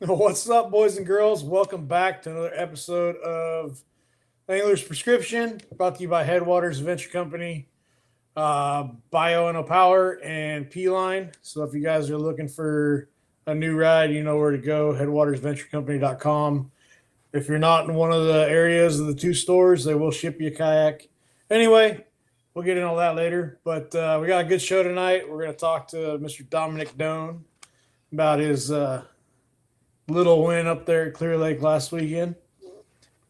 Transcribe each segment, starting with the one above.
What's up, boys and girls? Welcome back to another episode of Angler's Prescription, brought to you by Headwaters Adventure Company, Bio and Power, and P Line. So if you guys are looking for a new ride, you know where to go, headwatersventurecompany.com. If you're not in one of the areas of the two stores, they will ship you a kayak. Anyway, we'll get into all that later. But we got a good show tonight. We're going to talk to Mr. Dominic Don about his little win up there at Clearlake last weekend.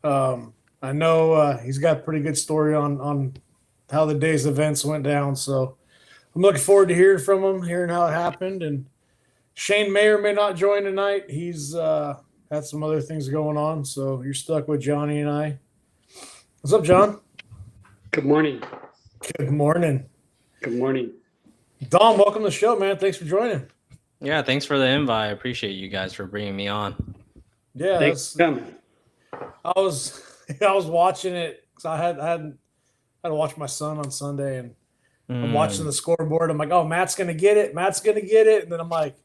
I know he's got a pretty good story on how the day's events went down. So I'm looking forward to hearing from him, hearing how it happened. And Shane may or may not join tonight. He's had some other things going on. So you're stuck with Johnny and I. What's up, John? Good morning. Good morning. Good morning. Don, welcome to the show, man. Thanks for joining. Yeah, thanks for the invite. I appreciate you guys for bringing me on. Yeah, Thanks for coming. I was watching it because I had to watch my son on Sunday, and I'm watching the scoreboard. I'm like, oh, Matt's gonna get it. Matt's gonna get it, and then I'm like,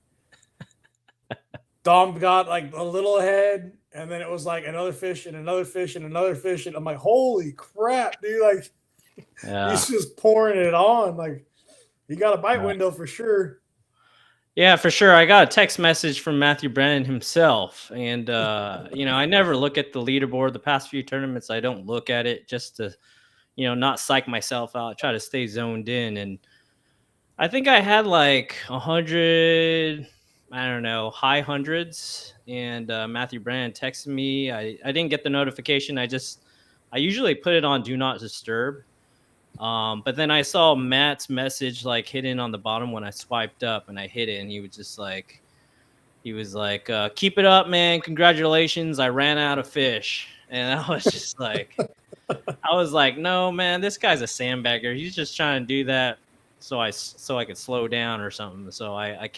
Dom got like a little ahead, and then it was like another fish and another fish and another fish, and I'm like, holy crap, dude! Like, he's just pouring it on. Like, you got a bite window for sure. Yeah, for sure. I got a text message from Matthew Brennan himself. And, I never look at the leaderboard. The past few tournaments, I don't look at it just to, not psych myself out. I try to stay zoned in. And I think I had like 100, I don't know, high hundreds. And Matthew Brennan texted me. I didn't get the notification. I usually put it on Do Not Disturb. But then I saw Matt's message like hidden on the bottom when I swiped up, and I hit it, and he was like, keep it up, man. Congratulations. I ran out of fish. And I was just like, no, man, this guy's a sandbagger. He's just trying to do that so I could slow down or something. So I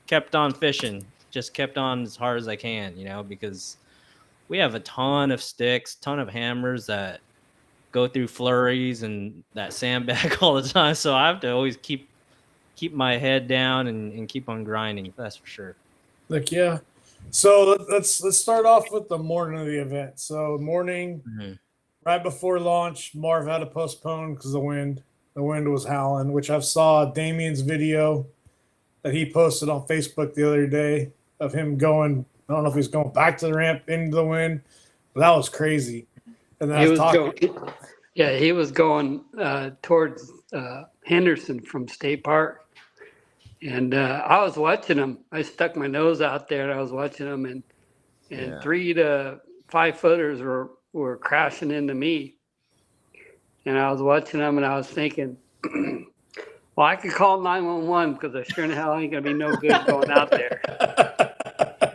kept on fishing, just kept on as hard as I can, because we have a ton of sticks, ton of hammers that go through flurries and that sandbag all the time. So I have to always keep my head down and keep on grinding. That's for sure. Like, yeah. So let's start off with the morning of the event. So morning, right before launch, Marv had to postpone because the wind was howling, which I saw Damien's video that he posted on Facebook the other day of him going, I don't know if he's going back to the ramp into the wind, but that was crazy. And then he was going towards Henderson from State Park. And I was watching him. I stuck my nose out there and I was watching him, and 3 to 5 footers were crashing into me. And I was watching them and I was thinking, well, I could call 911 because I sure in hell ain't gonna be no good going out there.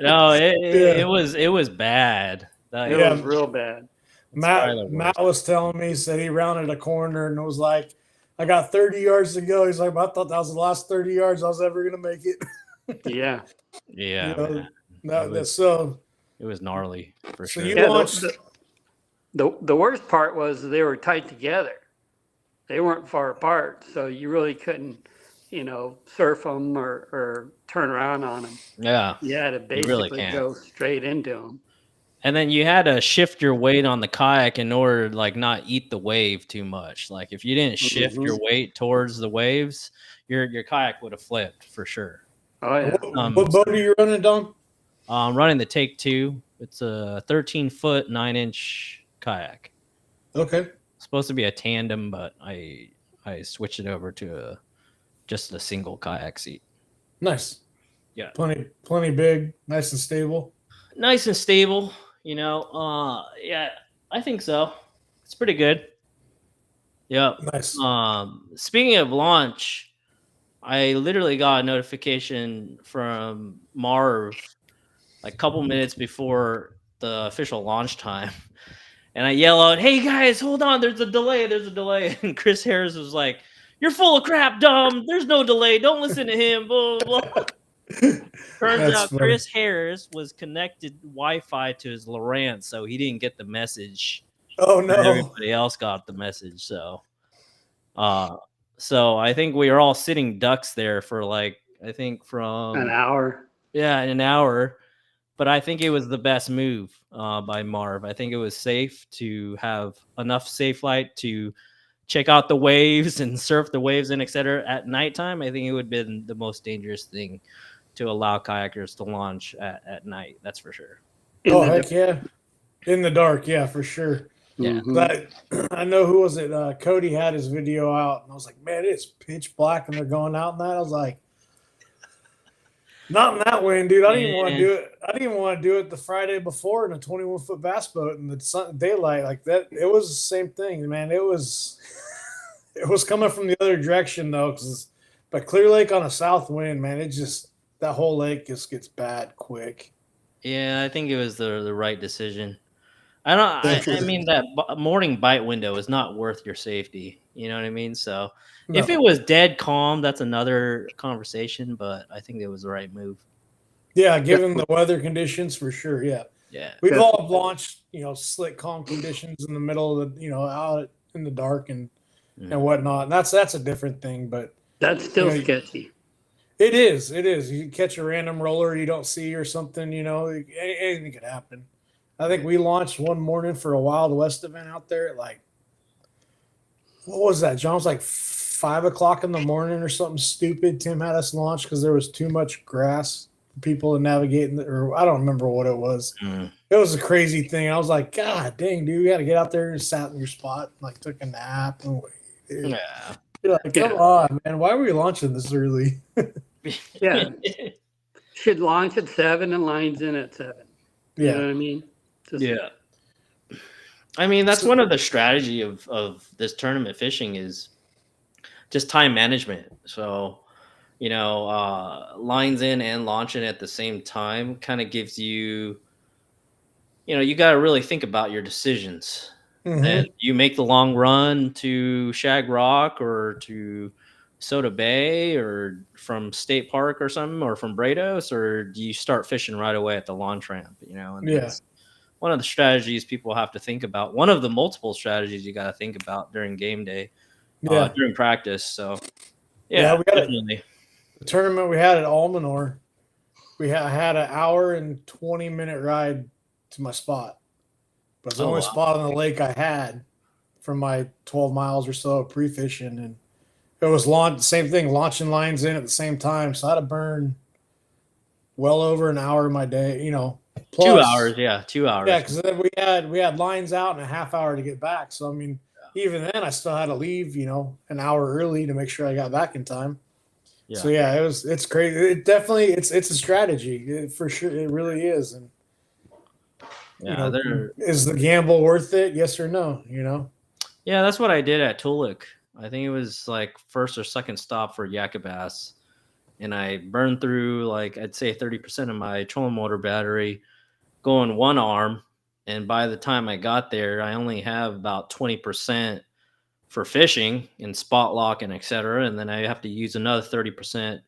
No, it was bad. It was real bad. Matt was telling me, he said he rounded a corner and was like, I got 30 yards to go. He's like, I thought that was the last 30 yards I was ever going to make it. Yeah. Yeah. It was gnarly for sure. You launched. The worst part was they were tight together. They weren't far apart. So you really couldn't, surf them or turn around on them. Yeah. You had to basically go straight into them. And then you had to shift your weight on the kayak in order to like not eat the wave too much. Like if you didn't shift your weight towards the waves, your kayak would have flipped for sure. Oh yeah. What boat are you running, Don? I'm running the Take 2. It's a 13-foot 9-inch kayak. Okay. It's supposed to be a tandem, but I switched it over to just a single kayak seat. Nice. Yeah. Plenty big, nice and stable. Nice and stable. Yeah, I think so. It's pretty good. Yeah. Nice. Speaking of launch, I literally got a notification from Marv like a couple minutes before the official launch time. And I yell out, "Hey guys, hold on, there's a delay. And Chris Harris was like, "You're full of crap, Dom. There's no delay. Don't listen to him." Blah, blah, blah. Turns out Chris Harris was connected Wi-Fi to his Lowrance, so he didn't get the message. Oh no! Everybody else got the message. So I think we were all sitting ducks there for from an hour. Yeah, an hour. but I think it was the best move by Marv. I think it was safe to have enough safe light to check out the waves and surf the waves and etc. At nighttime. I think it would have been the most dangerous thing to allow kayakers to launch at night. That's for sure. Oh, heck yeah. In the dark, yeah, for sure. Yeah. I know who was it? Cody had his video out, and I was like, man, it's pitch black, and they're going out in that. I was like, not in that wind, dude. I didn't even want to do it. I didn't even want to do it the Friday before in a 21-foot bass boat in the daylight like that. It was the same thing, man. It was coming from the other direction though, but Clearlake on a south wind, man, it just that whole lake just gets bad quick. Yeah, I think it was the right decision. I mean, that morning bite window is not worth your safety. You know what I mean? So if it was dead calm, that's another conversation, but I think it was the right move. Yeah, given the weather conditions, for sure. Yeah. Yeah. We've all launched, slick, calm conditions in the middle of the, out in the dark and whatnot. And that's a different thing, but that's still sketchy. It is. You catch a random roller you don't see or something, anything could happen. I think we launched one morning for a Wild West event out there at what was that, John? It was like 5 o'clock in the morning or something stupid. Tim had us launch because there was too much grass for people to navigate, or I don't remember what it was. It was a crazy thing. I was like, God dang, dude, you got to get out there and sat in your spot, took a nap and waited. Yeah. You're like, come on, man. Why were we launching this early? Yeah. Should launch at 7 and lines in at 7. Yeah. You know what I mean? Yeah. I mean, that's one of the strategy of this tournament fishing is just time management. So, lines in and launching at the same time kind of gives you, you got to really think about your decisions. And you make the long run to Shag Rock or to Soda Bay or from State Park or something, or from Brados, or do you start fishing right away at the launch ramp? And that's one of the strategies people have to think about. One of the multiple strategies you got to think about during game day, during practice. So, we got definitely. The tournament we had at Almanor, I had an hour and 20-minute ride to my spot. But it's the only spot on the lake I had from my 12 miles or so of pre-fishing. And it was same thing, launching lines in at the same time. So I had to burn well over an hour of my day, plus 2 hours. Yeah, 2 hours. Yeah, because then we had lines out in a half hour to get back. So, I mean, even then I still had to leave, an hour early to make sure I got back in time. Yeah. So, yeah, it's crazy. It definitely, it's a strategy for sure. It really is. And, is the gamble worth it? Yes or no? Yeah, that's what I did at Tulik. I think it was like first or second stop for Yakabas, and I burned through I'd say 30% of my trolling motor battery going one arm, and by the time I got there, I only have about 20% for fishing and spot lock and etc. And then I have to use another 30%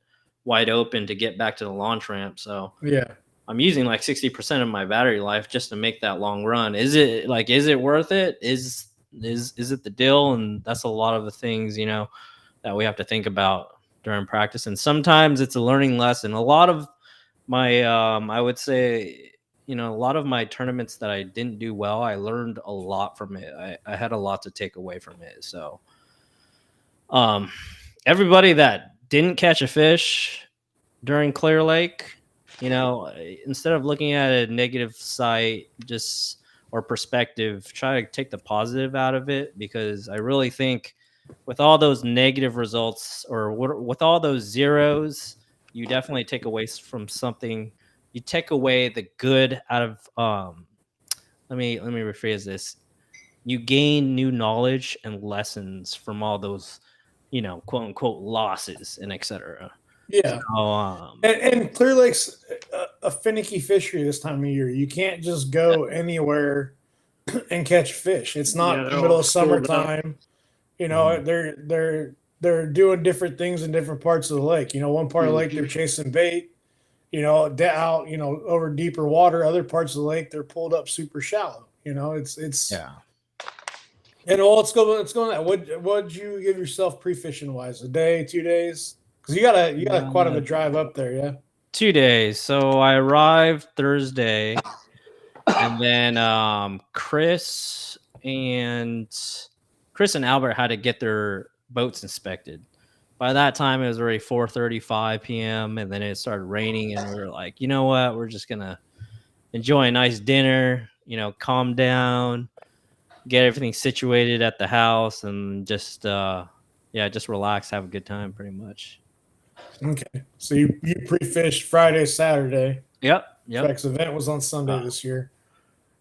wide open to get back to the launch ramp. So yeah. I'm using 60% of my battery life just to make that long run. Is it worth it? Is it the deal? And that's a lot of the things, that we have to think about during practice. And sometimes it's a learning lesson. A lot of my, I would say, a lot of my tournaments that I didn't do well, I learned a lot from it. I had a lot to take away from it. So, everybody that didn't catch a fish during Clearlake, instead of looking at a negative site or perspective, try to take the positive out of it, because I really think with all those negative results or with all those zeros, you definitely take away from something. You take away the good out of, let me rephrase this. You gain new knowledge and lessons from all those, quote unquote losses and etc. Yeah. So, and Clear Lake's a finicky fishery this time of year. You can't just go anywhere and catch fish. It's not the middle of summertime. They're doing different things in different parts of the lake. One part of the lake they're chasing bait, out, over deeper water. Other parts of the lake they're pulled up super shallow. It's yeah. And let's go that. What'd you give yourself pre-fishing wise? A day, 2 days? Because you got quite of a drive up there, yeah. 2 days. So I arrived Thursday, and then Chris and Albert had to get their boats inspected. By that time, it was already 4:35 p.m. and then it started raining, and we were like, you know what? We're just gonna enjoy a nice dinner, calm down, get everything situated at the house, and just relax, have a good time, pretty much. Okay, so you pre-fished Friday, Saturday. Yep. Track's event was on Sunday this year.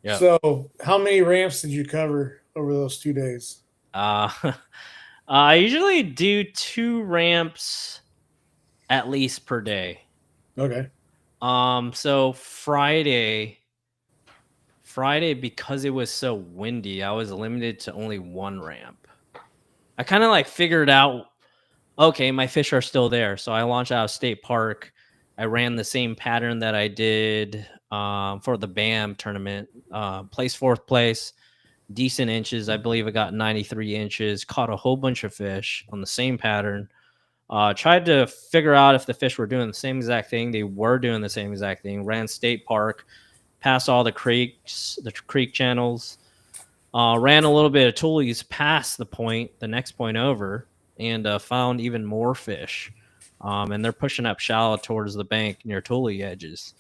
Yeah. So, how many ramps did you cover over those 2 days? I usually do 2 ramps at least per day. Okay. So Friday, because it was so windy, I was limited to only 1 ramp. I kind of figured out, okay, my fish are still there. So I launched out of State Park. I ran the same pattern that I did for the BAM tournament. Placed 4th place, decent inches. I believe I got 93 inches, caught a whole bunch of fish on the same pattern. Tried to figure out if the fish were doing the same exact thing. They were doing the same exact thing. Ran State Park, passed all the creeks, the creek channels. Ran a little bit of toolies past the next point over, and found even more fish. And they're pushing up shallow towards the bank near toolie edges.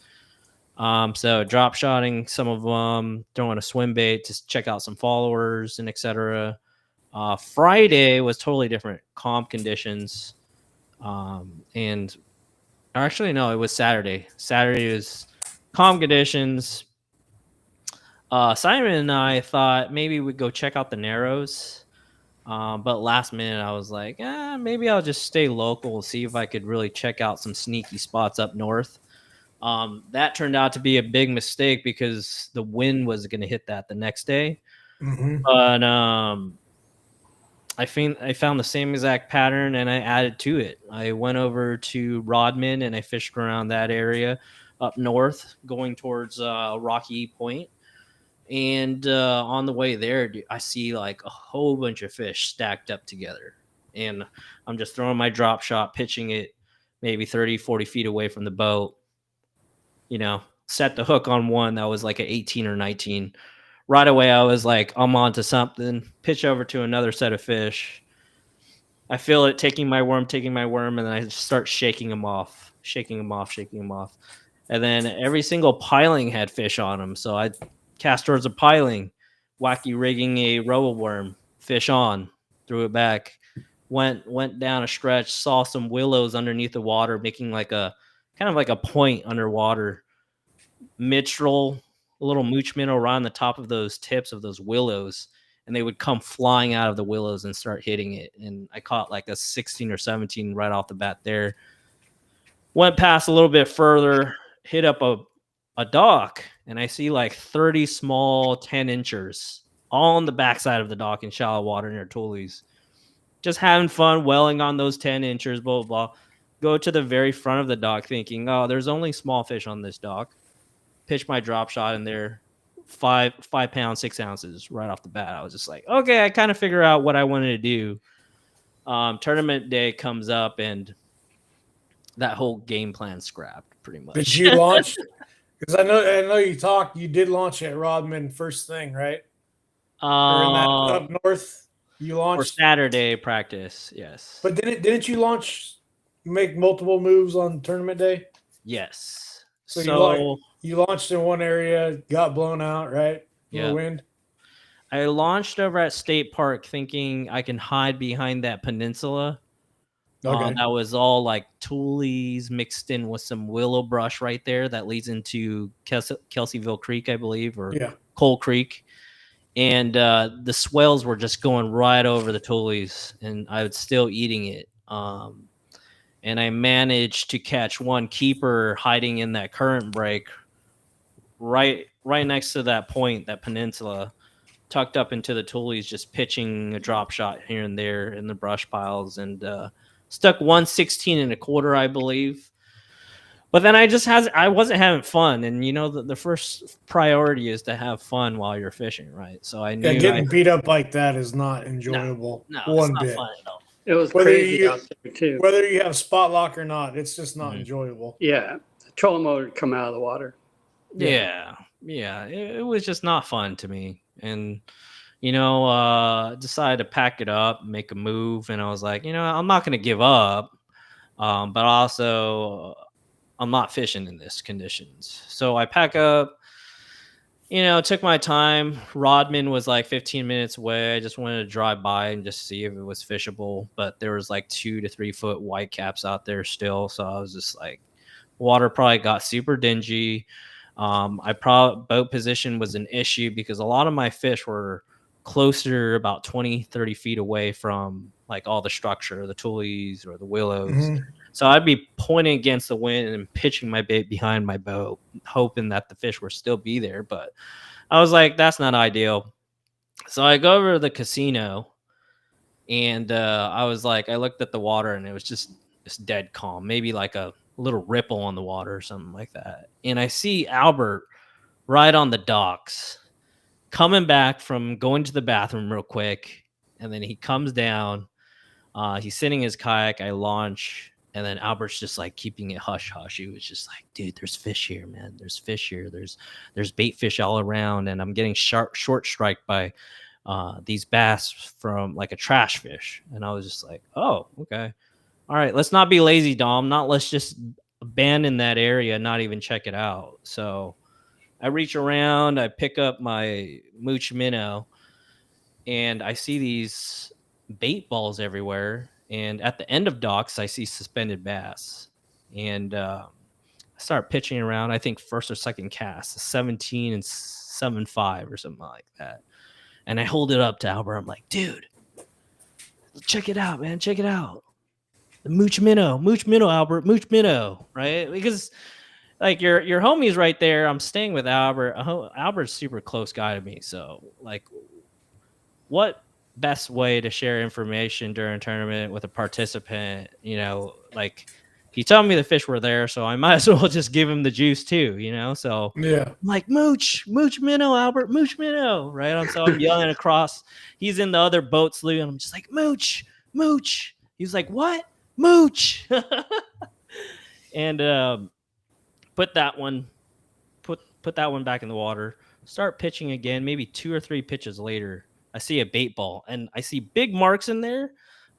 So drop shotting some of them, throwing a swim bait to check out some followers and etc. Friday was totally different, calm conditions. And actually, no, it was Saturday. Saturday was calm conditions. Simon and I thought maybe we'd go check out the Narrows. But last minute, I was like, maybe I'll just stay local, see if I could really check out some sneaky spots up north. That turned out to be a big mistake because the wind was going to hit that the next day. Mm-hmm. But I found the same exact pattern and I added to it. I went over to Rodman and I fished around that area up north, going towards Rocky Point. And on the way there, I see a whole bunch of fish stacked up together. And I'm just throwing my drop shot, pitching it maybe 30, 40 feet away from the boat. Set the hook on one that was like an 18 or 19. Right away, I was like, I'm on to something. Pitch over to another set of fish. I feel it taking my worm, and then I just start shaking them off. And then every single piling had fish on them. So I cast towards a piling, wacky rigging a robo worm, fish on, threw it back, went down a stretch, saw some willows underneath the water, making kind of like a point underwater. Mitchell, a little mooch minnow around the top of those tips of those willows, and they would come flying out of the willows and start hitting it. And I caught a 16 or 17 right off the bat there. Went past a little bit further, hit up a dock, and I see 30 small 10 inchers all on the backside of the dock in shallow water near toolies. Just having fun, welling on those 10 inchers, blah, blah, blah. Go to the very front of the dock thinking, oh, there's only small fish on this dock. Pitch my drop shot in there, 5 pounds, 6 ounces right off the bat. I was just like, okay, I kind of figure out what I wanted to do. Tournament day comes up and that whole game plan scrapped pretty much. Did you launch? Because I know you did launch at Rodman first thing, right? Or in that up north, you launched for Saturday practice, yes. But didn't you make multiple moves on tournament day? Yes. So you launched in one area, got blown out, right? Yeah. Wind. I launched over at State Park thinking I can hide behind that peninsula. Okay. That was all toolies mixed in with some willow brush right there that leads into Kelseyville Creek, I believe, or Coal Creek. And the swells were just going right over the toolies, and I was still eating it. And I managed to catch one keeper hiding in that current break right next to that point, that peninsula, tucked up into the toolies, just pitching a drop shot here and there in the brush piles, and stuck 116 and a quarter, I believe. But then I wasn't having fun, and the first priority is to have fun while you're fishing, right? So I knew getting beat up like that is not enjoyable. No, one it's not bit. fun at all. It was crazy out there too. Whether you have spot lock or not, it's just not enjoyable. Yeah, trolling motor would come out of the water. Yeah. It was just not fun to me. And, decided to pack it up, make a move. And I was like, I'm not going to give up. But also, I'm not fishing in this conditions. So I pack up, took my time. Rodman was like 15 minutes away. I just wanted to drive by and just see if it was fishable. But there was like 2 to 3 foot white caps out there still. So I was just like, water probably got super dingy. Boat position was an issue because a lot of my fish were closer, about 20, 30 feet away from like all the structure, the tulies or the willows. Mm-hmm. So I'd be pointing against the wind and pitching my bait behind my boat, hoping that the fish would still be there. But I was like, that's not ideal. So I go over to the casino and I was like, I looked at the water and it was just dead calm, maybe like a little ripple on the water or something like that. And I see Albert right on the docks coming back from going to the bathroom real quick. And then he comes down, he's sitting his kayak, I launch, and then Albert's just like keeping it hush hush. He was just like, dude, there's fish here, man. There's fish here. There's bait fish all around. And I'm getting short strike by these bass from like a trash fish. And I was just like, oh, okay. All right, let's not be lazy, Dom. Let's just abandon that area, not even check it out. So I reach around, I pick up my mooch minnow, and I see these bait balls everywhere. And at the end of docks, I see suspended bass. And I start pitching around, I think first or second cast, 17 and 7.5 or something like that. And I hold it up to Albert. I'm like, dude, check it out, man. Check it out. The mooch minnow, Albert, mooch minnow, right? Because like your homie's right there. I'm staying with Albert. Albert's super close guy to me. So like, what best way to share information during a tournament with a participant? Like he told me the fish were there, so I might as well just give him the juice too. So yeah, I'm like mooch minnow, Albert, mooch minnow, right? So I'm yelling across. He's in the other boat slough, and I'm just like mooch. He's like, what? Mooch. And put that one back in the water, start pitching again. Maybe 2 or 3 pitches later, I see a bait ball and I see big marks in there,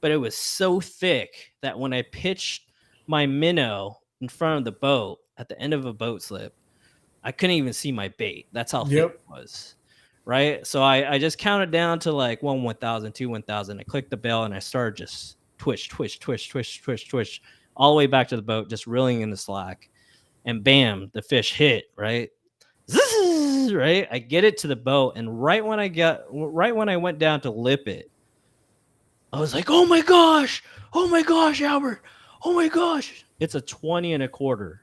but it was so thick that when I pitched my minnow in front of the boat at the end of a boat slip, I couldn't even see my bait. That's how thick it was. Right. So I just counted down to like 1,000, 2 1,000. I clicked the bell and I started just twitch, all the way back to the boat, just reeling in the slack, and bam, the fish hit, right? Zzz, right? I get it to the boat, and right when I went down to lip it, I was like, oh my gosh, Albert, oh my gosh, it's a 20 and a quarter.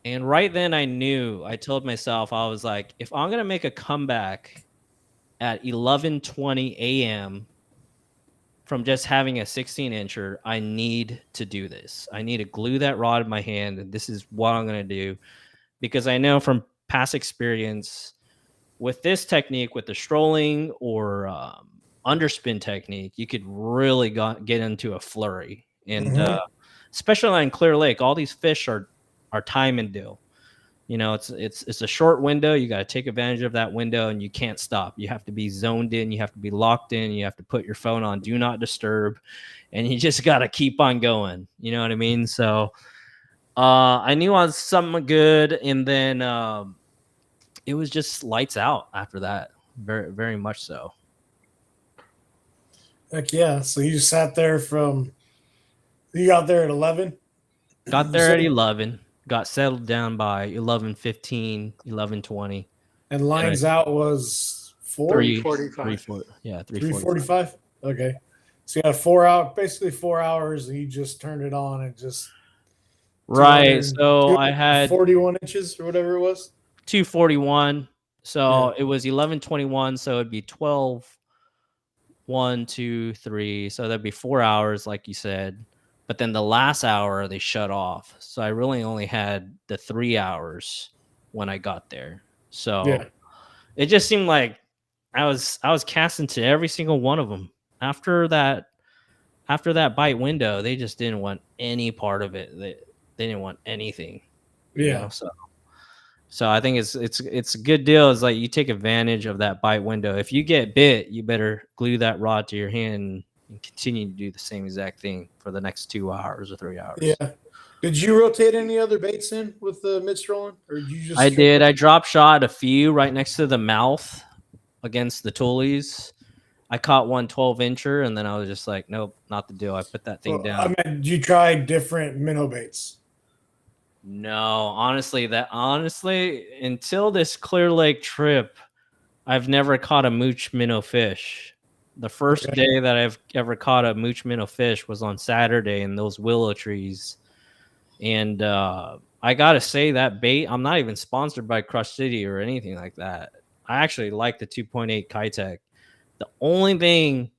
And right then I told myself, I was like, if I'm going to make a comeback at 11:20 a.m., from just having a 16-incher, I need to do this. I need to glue that rod in my hand, and this is what I'm going to do. Because I know from past experience with this technique, with the strolling or underspin technique, you could really get into a flurry. And especially on Clearlake, all these fish are time and deal. It's a short window. You got to take advantage of that window, and you can't stop. You have to be zoned in. You have to be locked in. You have to put your phone on do not disturb, and you just got to keep on going. You know what I mean? So I knew I was something good, and then it was just lights out after that. Very, very much so. Heck yeah! So you sat there you got there at 11. Got there at 11. Got settled down by 11:15, 11:20. And lines out was 3:45. Yeah, 3:45. Okay. So you had basically 4 hours, and you just turned it on and just right. So I had 41 inches or whatever it was. 241. So it was 11:21. So it'd be 12, 1, 2, 3. So that'd be 4 hours, like you said. But then the last hour they shut off. So I really only had the 3 hours when I got there. So it just seemed like I was casting to every single one of them. After that bite window, they just didn't want any part of it. They didn't want anything. you know? So I think it's a good deal. It's like you take advantage of that bite window. If you get bit, you better glue that rod to your hand and continue to do the same exact thing for the next 2 hours or 3 hours. Yeah. Did you rotate any other baits in with the mid strolling, or did you just? I did. I drop shot a few right next to the mouth against the toolies. I caught one 12-incher, and then I was just like, nope, not the deal. I put that thing down. I mean, did you try different minnow baits? No, honestly, until this Clear Lake trip, I've never caught a mooch minnow fish. The first day that I've ever caught a mooch minnow fish was on Saturday in those willow trees. And I got to say that bait, I'm not even sponsored by Crush City or anything like that. I actually like the 2.8 Kitech. The only thing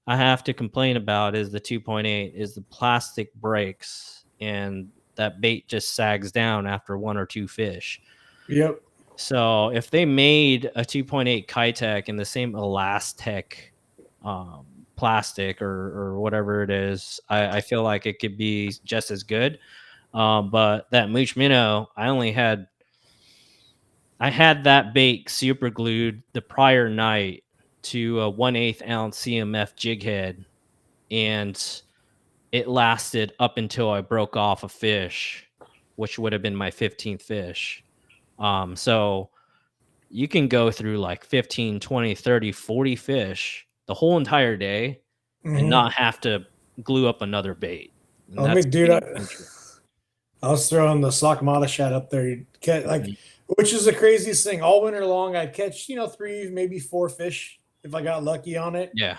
I have to complain about is the 2.8 is the plastic breaks, and that bait just sags down after 1 or 2 fish. Yep. So if they made a 2.8 Kitech in the same Elastec plastic or whatever it is, I feel like it could be just as good. But that mooch minnow, I had that bait super glued the prior night to a 1/8 ounce CMF jig head, and it lasted up until I broke off a fish, which would have been my 15th fish. So you can go through like 15, 20, 30, 40 fish the whole entire day and not have to glue up another bait. I was throwing the Sakamata shad up there. You'd catch, which is the craziest thing. All winter long, I'd catch 3, maybe 4 fish if I got lucky on it. Yeah.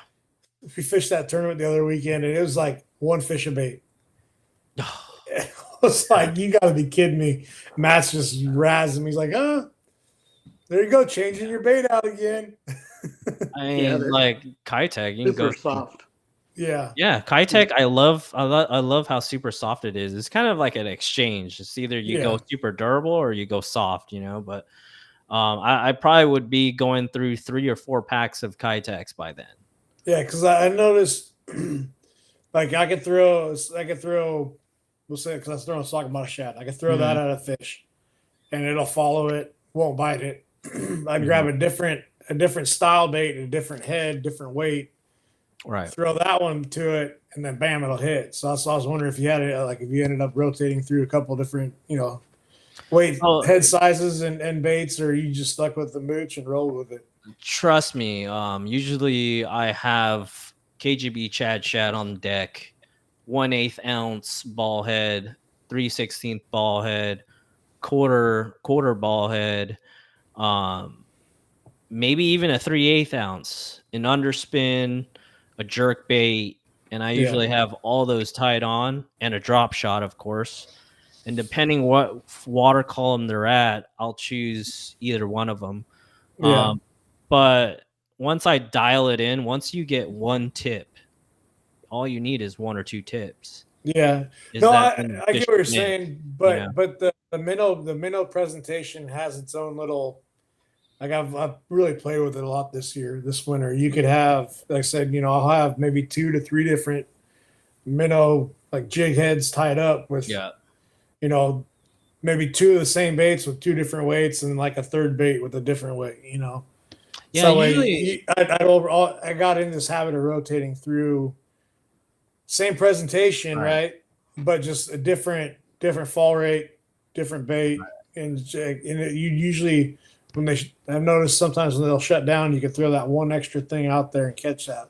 We fished that tournament the other weekend, and it was like 1 fish a bait. It was like, you got to be kidding me. Matt's just razzing me. He's like, there you go, changing your bait out again. I mean, like Kitech, you can go soft. Yeah. Kitech, I love how super soft it is. It's kind of like an exchange. It's either you go super durable or you go soft, but I probably would be going through 3 or 4 packs of Kitechs by then. Yeah, because I noticed like I could throw, we'll say, because I was throwing a Sakamata shad. I could throw that at a fish and it'll follow it, won't bite it. I'd grab a different style bait, a different head, different weight. Right. Throw that one to it, and then bam, it'll hit. So I was wondering if you had it, like if you ended up rotating through a couple different, weight, head sizes and baits, or you just stuck with the mooch and rolled with it. Trust me. Usually I have KGB Chad shad on deck, 1/8 ounce ball head, 3/16 ball head, quarter ball head, maybe even a 3/8 ounce, an underspin, a jerk bait, and I usually have all those tied on, and a drop shot, of course. And depending what water column they're at, I'll choose either one of them. But once I dial it in, once you get 1 tip, all you need is 1 or 2 tips. Yeah. No, I get what you're saying, but the minnow presentation has its own little. Like I've really played with it a lot this winter. You could have, like I said, I'll have maybe 2 to 3 different minnow like jig heads tied up with, maybe 2 of the same baits with 2 different weights, and like a third bait with a different weight. Yeah. So usually, I got in this habit of rotating through same presentation, right? But just a different fall rate, different bait, and you usually. I've noticed sometimes when they'll shut down, you can throw that one extra thing out there and catch that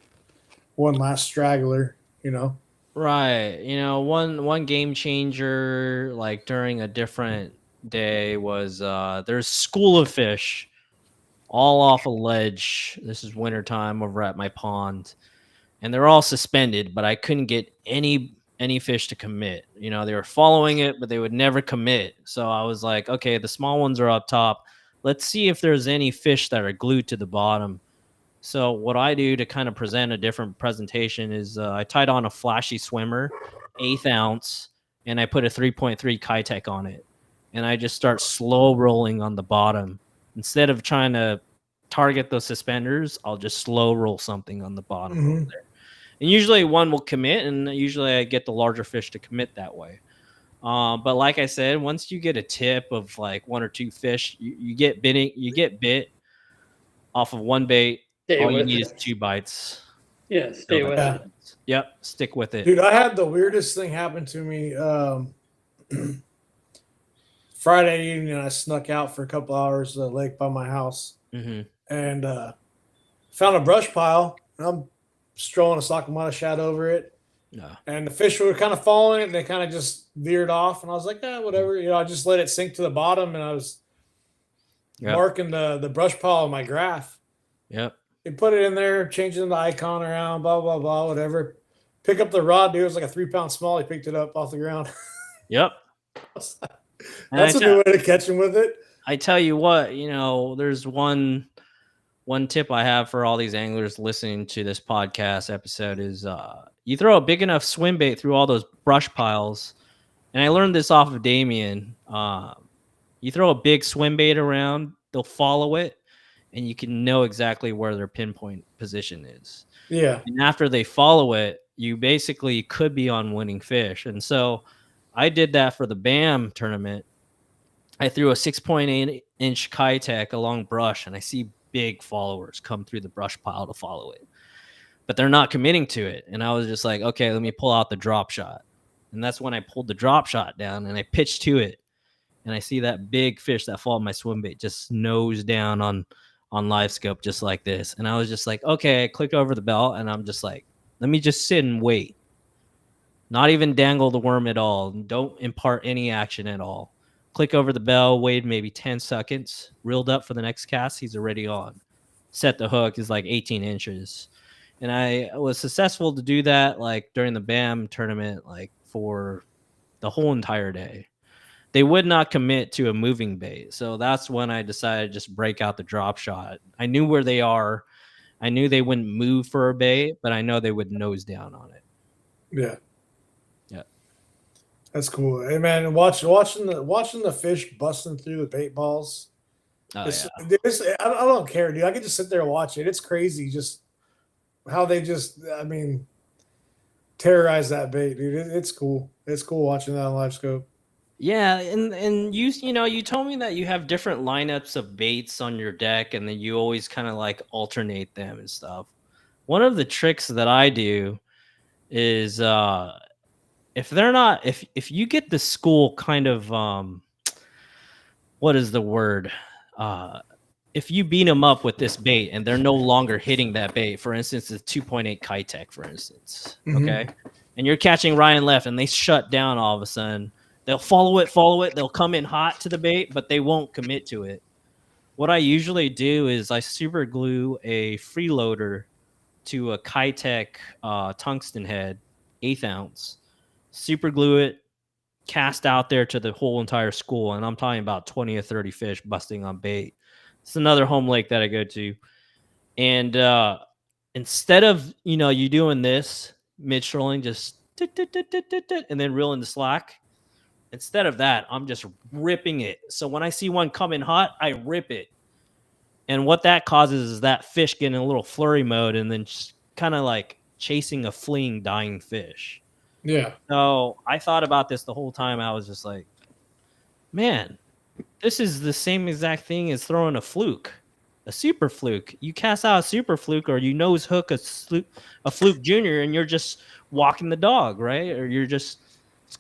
one last straggler, Right. One game changer, like during a different day, was there's school of fish all off a ledge. This is wintertime over at my pond, and they're all suspended, but I couldn't get any fish to commit. They were following it, but they would never commit. So I was like, okay, the small ones are up top. Let's see if there's any fish that are glued to the bottom. So what I do to kind of present a different presentation is I tied on a flashy swimmer, 1/8 ounce, and I put a 3.3 Kitech on it. And I just start slow rolling on the bottom. Instead of trying to target those suspenders, I'll just slow roll something on the bottom over there. And usually one will commit, and usually I get the larger fish to commit that way. But like I said, once you get a tip of like 1 or 2 fish, you get bit off of one bait. Stay All you with need it. is 2 bites. Yeah, stay with Yeah. it. Yep, stick with it. Dude, I had the weirdest thing happen to me. Friday evening, I snuck out for a couple hours to the lake by my house and found a brush pile. And I'm strolling a Sakamata shad over it. No. And the fish were kind of following it, and they kind of just veered off. And I was like, whatever. You know, I just let it sink to the bottom, and I was marking the brush pile on my graph. Yep. They put it in there, changing the icon around, blah, blah, blah, whatever. Pick up the rod, dude. It was like a 3-pound small. He picked it up off the ground. Yep. That's a new way to catch him with it. I tell you what, there's one tip I have for all these anglers listening to this podcast episode is you throw a big enough swim bait through all those brush piles. And I learned this off of Damien. You throw a big swim bait around, they'll follow it, and you can know exactly where their pinpoint position is. Yeah. And after they follow it, you basically could be on winning fish. And so I did that for the BAM tournament. I threw a 6.8-inch Kitech along brush, and I see big followers come through the brush pile to follow it. But they're not committing to it. And I was just like, okay, let me pull out the drop shot. And that's when I pulled the drop shot down, and I pitched to it. And I see that big fish that followed my swim bait just nose down on live scope just like this. And I was just like, okay, I clicked over the bell, and I'm just like, let me just sit and wait. Not even dangle the worm at all. Don't impart any action at all. Click over the bell, wait maybe 10 seconds, reeled up for the next cast. He's already on. Set the hook is like 18 inches. And I was successful to do that like during the BAM tournament, like for the whole entire day. They would not commit to a moving bait. So that's when I decided to just break out the drop shot. I knew where they are. I knew they wouldn't move for a bait, but I know they would nose down on it. Yeah. Yeah. That's cool. Hey man, watching the fish busting through the bait balls. I don't care, dude. I can just sit there and watch it. It's crazy just how they terrorize that bait, dude. It's cool. It's cool watching that on live scope. Yeah, and you told me that you have different lineups of baits on your deck, and then you always kind of like alternate them and stuff. One of the tricks that I do is if you get the school kind of what is the word? If you beat them up with this bait and they're no longer hitting that bait, for instance, the 2.8 Kitech, for instance, okay, and you're catching right and left, and they shut down all of a sudden. They'll follow it. They'll come in hot to the bait, but they won't commit to it. What I usually do is I super glue a freeloader to a Kitech tungsten head, 1/8 ounce, super glue it, cast out there to the whole entire school. And I'm talking about 20 or 30 fish busting on bait. It's another home lake that I go to. And instead of, you doing this mid-strolling, just and then reeling the slack, instead of that, I'm just ripping it. So when I see one coming hot, I rip it. And what that causes is that fish getting a little flurry mode and then just kind of like chasing a fleeing, dying fish. Yeah. So I thought about this the whole time. I was just like, man, this is the same exact thing as throwing a fluke, a super fluke. You cast out a super fluke or you nose hook a fluke junior and you're just walking the dog, right? Or you're just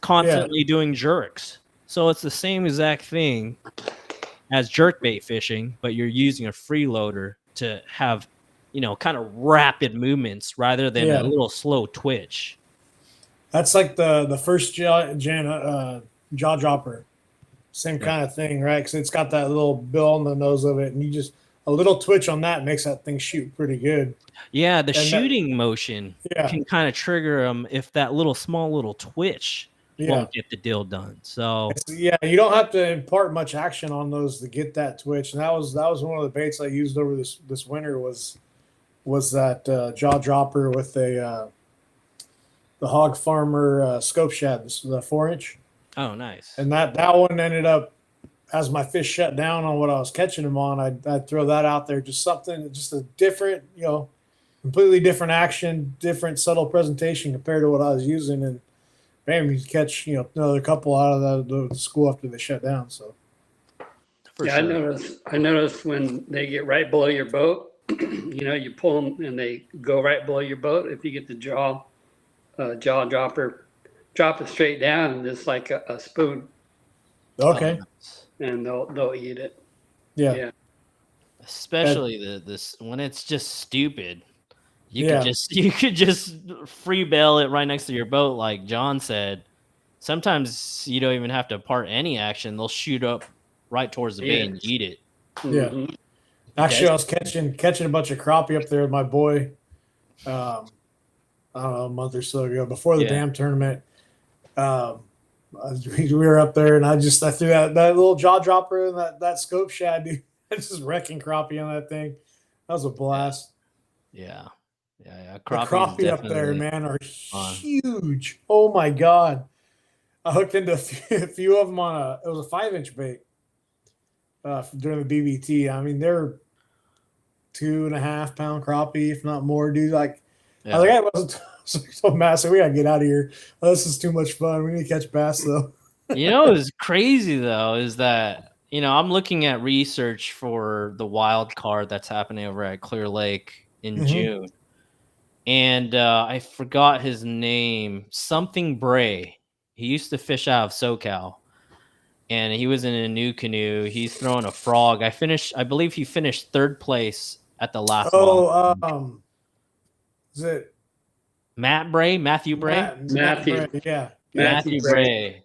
constantly doing jerks. So it's the same exact thing as jerkbait fishing, but you're using a freeloader to have, kind of rapid movements rather than a little slow twitch. That's like the first jaw dropper. Same kind of thing, right? Because it's got that little bill on the nose of it, and you just a little twitch on that makes that thing shoot pretty good. Yeah, the shooting motion can kind of trigger them if that small little twitch won't get the deal done. So you don't have to impart much action on those to get that twitch. And that was one of the baits I used over this winter was that jaw dropper with the Hog Farmer scope shad, the 4-inch. Oh, nice. And that one ended up, as my fish shut down on what I was catching them on, I'd throw that out there. Just a different, completely different action, different subtle presentation compared to what I was using. And bam, you catch another couple out of the school after they shut down. So For Yeah, sure. I noticed when they get right below your boat, you pull them and they go right below your boat. If you get the jaw dropper, drop it straight down and just like a spoon, okay, Nice. and they'll eat it. yeah, Yeah. Especially this when it's just stupid. You yeah, could just free bail it right next to your boat, like John said. Sometimes you don't even have to part any action. They'll shoot up right towards the bait and Yes. eat it. yeah. Mhm. Actually, I was catching a bunch of crappie up there with my boy. I don't know, a month or so ago before the Yeah. dam tournament. Um, we were up there, and I threw that little jaw dropper and that scope shad, dude. I just wrecking crappie on that thing. That was a blast. Yeah. The Crappie is crappie up there, definitely man, are fun. huge. Oh my god! I hooked into a few of them on it was a 5-inch bait during the BBT. I mean, they're 2.5 pound crappie, if not more, dude. Like, I was like, I wasn't so massive. We gotta get out of here. Oh, this is too much fun. We need to catch bass though. What's crazy though is that I'm looking at research for the wild card that's happening over at Clearlake in Mhm. June, and I forgot his name. Something Bray. He used to fish out of SoCal, and he was in a new canoe. He's throwing a frog. I believe he finished third place at the last long. Oh, is it Matthew Bray. Matt Bray? Yeah, yeah. Matthew Matthew Bray. Bray.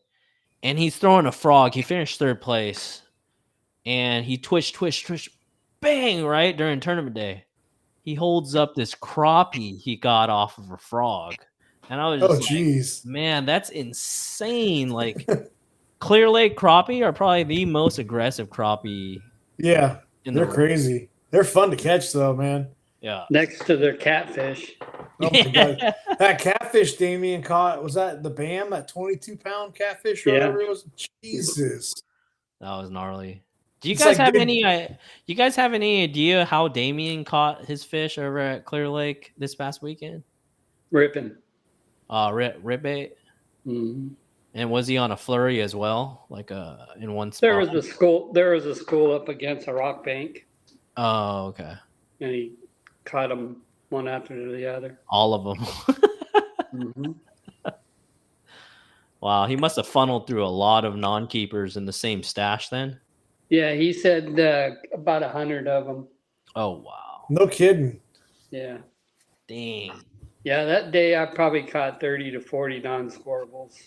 And he's throwing a frog. He finished third place. And he twitched, bang, right during tournament day. He holds up this crappie he got off of a frog. And I was Oh, just like, geez. man, that's insane. Like, Clear Lake crappie are probably the most aggressive crappie Yeah, in they're the world. crazy. They're fun to catch, though, man. Yeah. Next to their catfish. Oh my god, that catfish Damien caught, was that the Bam, that 22-pound catfish or Yeah. whatever it was? Jesus. That was gnarly. Do you It's guys like have big- any? You guys have any idea how Damien caught his fish over at Clear Lake this past weekend? Ripping. Rip bait. Mhm. And was he on a flurry as well, like in one spot? There was a school up against a rock bank, Oh, okay. and he caught them one after the other. All of them. Mhm. Wow, he must have funneled through a lot of non-keepers in the same stash then. Yeah, he said about 100 of them. Oh wow, No kidding. Yeah. dang. Yeah, that day I probably caught 30 to 40 non-scorables.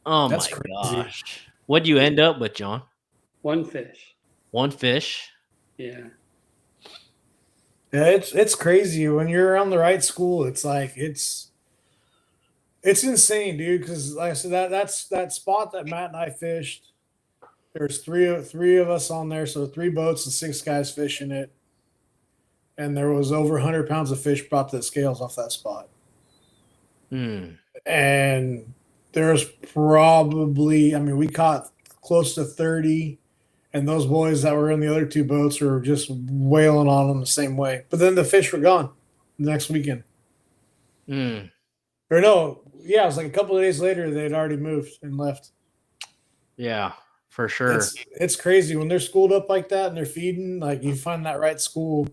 Oh That's my crazy. gosh. What'd you end up with, John? One fish. One fish? Yeah. Yeah, it's crazy when you're around the right school. It's like it's insane, dude. Because like I said, that's that spot that Matt and I fished. There's three of us on there, so 3 boats and 6 guys fishing it, and there was over 100 pounds of fish brought to the scales off that spot. And there's probably, I mean, we caught close to 30, and those boys that were in the other 2 boats were just wailing on them the same way. But then the fish were gone the next weekend. Or no, yeah, it was like a couple of days later they'd already moved and left. Yeah, for sure. It's crazy when they're schooled up like that and they're feeding. Like, you find that right school,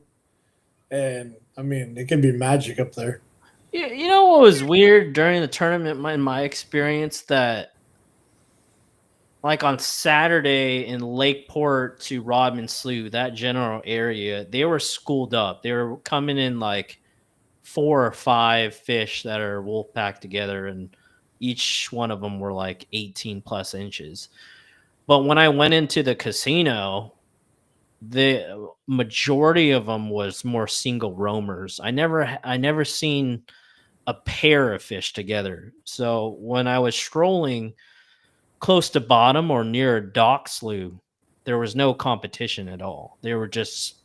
and I mean, it can be magic up there. You know what was weird during the tournament, in my experience, that like on Saturday in Lakeport to Rodman Slough, that general area, they were schooled up. They were coming in like 4 or 5 fish that are wolf packed together, and each one of them were like 18 plus inches. But when I went into the casino, the majority of them was more single roamers. I never seen a pair of fish together. So when I was strolling close to bottom or near a dock slough, there was no competition at all. They were just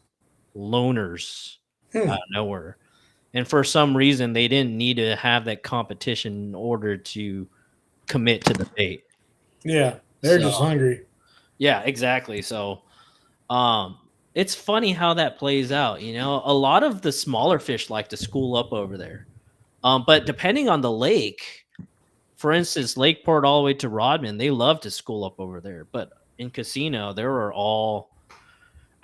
loners out of nowhere. And for some reason, they didn't need to have that competition in order to commit to the bait. Yeah, they're just hungry. Yeah, exactly. So it's funny how that plays out. You know, a lot of the smaller fish like to school up over there. But depending on the lake, for instance, Lakeport all the way to Rodman, they love to school up over there. But in Casino, there are all,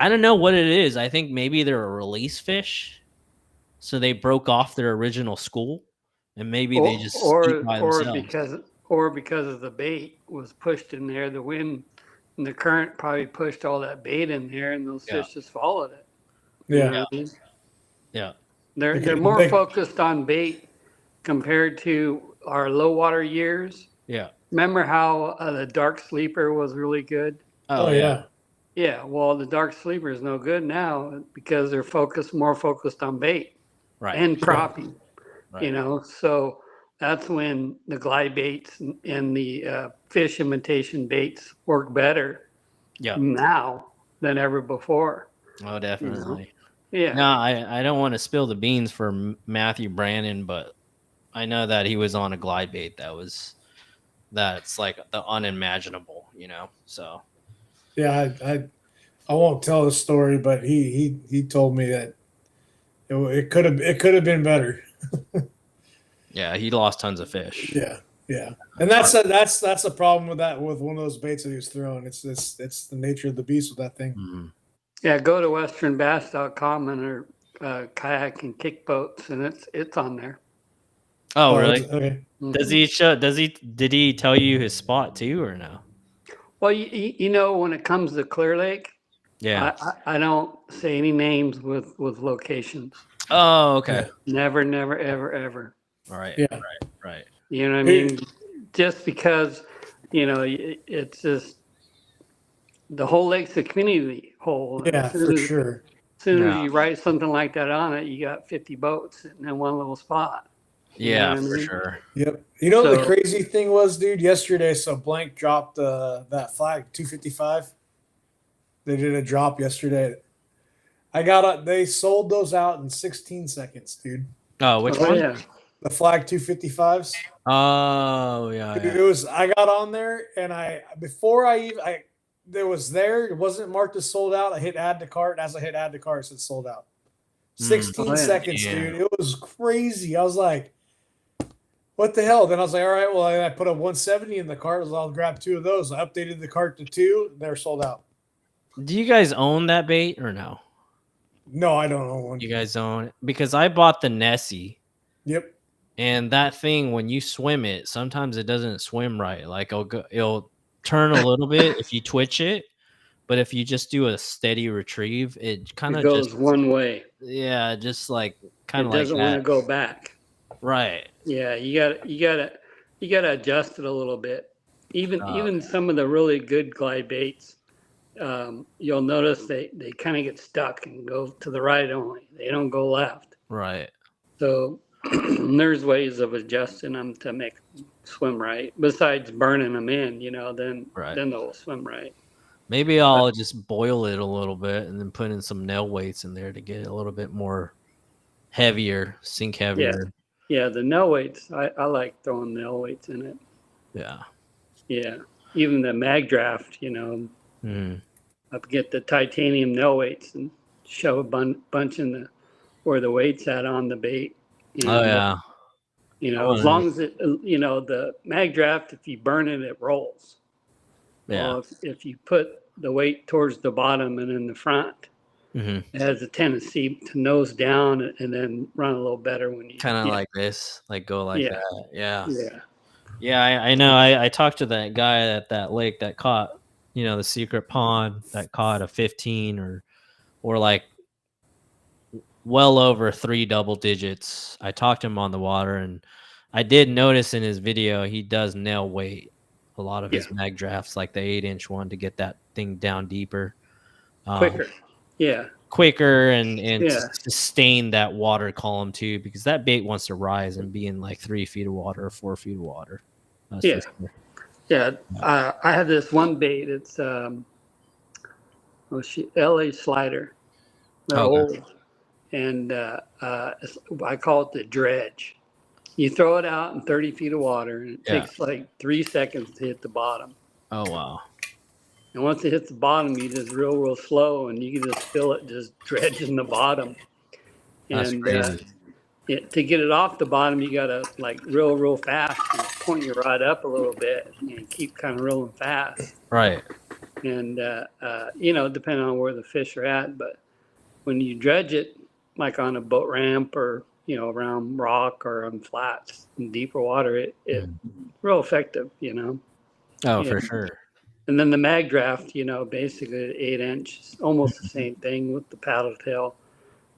I don't know what it is. I think maybe they're a release fish. So they broke off their original school, and maybe they just eat by themselves. Because of the bait was pushed in there, the wind and the current probably pushed all that bait in there, and those fish just followed it. You Yeah. know what I mean? Yeah. They're more focused on bait compared to our low water years. Yeah. Remember how the dark sleeper was really good? Oh yeah. Yeah, well, the dark sleeper is no good now because they're more focused on bait and crappie. Right. So that's when the glide baits and the fish imitation baits work better now than ever before. Oh, definitely. Yeah. No, I don't want to spill the beans for Matthew Brannon, but I know that he was on a glide bait that's like the unimaginable, so. Yeah, I won't tell the story, but he told me that it could have been better. Yeah, he lost tons of fish. Yeah, and that's a problem with one of those baits that he was throwing. It's the nature of the beast with that thing. Mm-hmm. Yeah, go to westernbass.com and our kayak and kick boats, and it's on there. Oh, really? Okay. Did he tell you his spot too, or no? Well, when it comes to Clearlake, I don't say any names with locations. Oh, okay. Never, ever. All right. Yeah. Right. You know what I mean? Just because, it's just the whole lake's a community hole. Yeah, for sure. As soon as you write something like that on it, you got 50 boats sitting in one little spot. Yeah, for sure. Yep. The crazy thing was, dude, yesterday, so Blank dropped that flag 255. They did a drop yesterday. They sold those out in 16 seconds, dude. Oh, which one? Yeah. The flag 255s. Oh, yeah. Dude, it was. I got on there, and it wasn't marked as sold out. I hit add to cart, and as I hit add to cart, it said sold out. 16 seconds, dude. It was crazy. I was like, what the hell? Then I was like, all right, well, I put a 170 in the cart. I'll grab 2 of those. I updated the cart to 2. They're sold out. Do you guys own that bait or no? No, I don't own one. You guys own it? Because I bought the Nessie. Yep. And that thing, when you swim it, sometimes it doesn't swim right. Like it'll turn a little bit if you twitch it, but if you just do a steady retrieve, it kind of goes one way. Yeah, just like kind of like that. It doesn't want to go back. Right. Yeah, you gotta adjust it a little bit. Even some of the really good glide baits, you'll notice they kind of get stuck and go to the right only. They don't go left. Right. So there's ways of adjusting them to make them swim right. Besides burning them in, then they'll swim right. Maybe I'll just boil it a little bit and then put in some nail weights in there to get it a little bit more sink heavier. Yeah, the nail weights, I like throwing nail weights in it. Yeah. Yeah. Even the mag draft, I get the titanium nail weights and shove a bunch in where the weight's at on the bait. Yeah. As long as it, the mag draft, if you burn it, it rolls. Yeah. Well, if you put the weight towards the bottom and in the front, it has a tendency to nose down and then run a little better when you kind of like this, like go like that. Yeah. Yeah. I know. I talked to that guy at that lake that caught, the secret pond that caught a 15 or like well over 3 double digits. I talked to him on the water, and I did notice in his video he does nail weight a lot of his mag drafts, like the 8-inch one, to get that thing down deeper, quicker and sustain that water column too, because that bait wants to rise and be in like 3 feet of water or 4 feet of water. I have this one bait. It's LA slider. They're old. And I call it the dredge. You throw it out in 30 feet of water, and it takes like 3 seconds to hit the bottom. Oh, wow. And once it hits the bottom, you just real slow, and you can just feel it just dredging the bottom. That's crazy. To get it off the bottom, you got to like real fast and point your rod up a little bit and keep kind of rolling fast. Right. And, depending on where the fish are at. But when you dredge it, like on a boat ramp or, around rock or on flats in deeper water, it's real effective, Oh, Yeah. for sure. And then the mag draft, basically 8-inch, almost the same thing with the paddle tail,